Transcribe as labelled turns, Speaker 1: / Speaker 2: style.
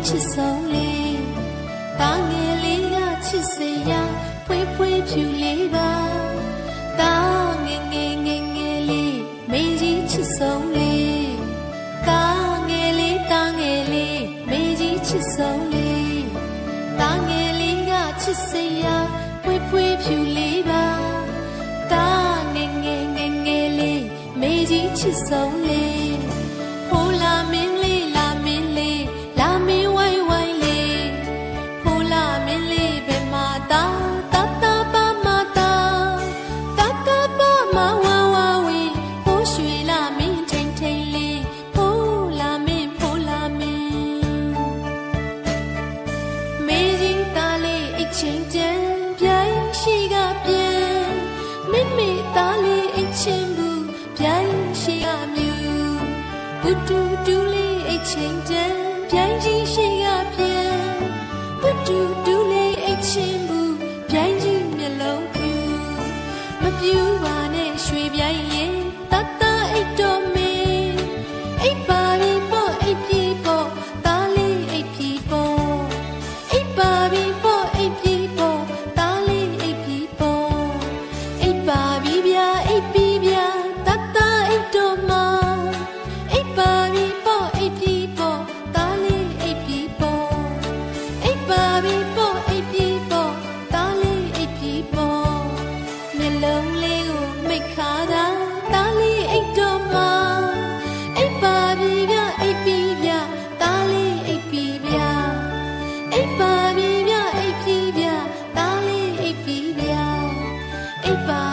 Speaker 1: ချစ်ဆုံးလေးတာငယ်လေးကချစ်စရာဖွေးဖွေးဖြူလေးပါတာငယ်ငယ်ငယ်ငယ်လေးမေကြီးချစ်ဆုံးလေးတာငယ်လေးတာငယ်လေးမေကြီးချစ်ဆုံးလေးတာငယ်လေးကချစ်စရာဖွေးဖွေးဖြူလေးပါတာငယ်ငယ်ငယ်ငယ်လေးမေကြီးချစ်ဆုံးလေးဖိုးလာမင်းလေးလာမင်းလေးလာမင်းဝိုင်းဝိုင်းလေးဖိုးလာမင်းလေးဘယ်မှာတာတာတာပါမတာတာတာပါမဝါဝါဝေဖိုးရွှေလာမင်းထိန်ထိန်လေးဖိုးလာမင်းဖိုးလာမင်းမေကြီးသားလေးအိတ်ချင်းတန်ပြိုင်ရှိကပြန်မိမိသားလေးအိတ်ချင်းဘူးပြိုင်ရှိကမြူဘူတူတူလေးအိတ်ချင်းတန်ပြိုင်ကြီးရှိကပြန်ဘူတူတူလေးအိတ်ချင်းဘူးပြိုင်ကြီးမျက်လုံးပြူမပြူပါနဲ့ရွှေပြိုင်ရင်တတအိတ်တော်မင်းအိတ်ပါပြီပေါ့အိတ်ပြီပေါ့သားလေးအိတ်ပြီပေါ့အိတ်ပါပြီပေါ့အိတ်ပြီပေါ့သားလေးအိတ်ပြီပေါ့အိတ်ပါပြီဗျာအိတ်ပြီဗျာတတအိတ်တော်မအိတ်ပါပြီပေါ့အိတ်ပြီပေါ့သားလေးအိတ်ပြီပေါ့အိတ်ပါပြီပေါ့အိတ်ပြီပေါ့သားလေးအိတ်ပြီပေါ့မျက်လုံးလေးကိုမိတ်ခါတာသားလေးအိတ်တော်မအိတ်ပါပြီဗျာအိတ်ပြီဗျာသားလေးအိတ်ပြီဗျာအိတ်ပါပြီဗျာအိတ်ပြီဗျာသားလေးအိတ်ပြီဗျာအိတ်ပါ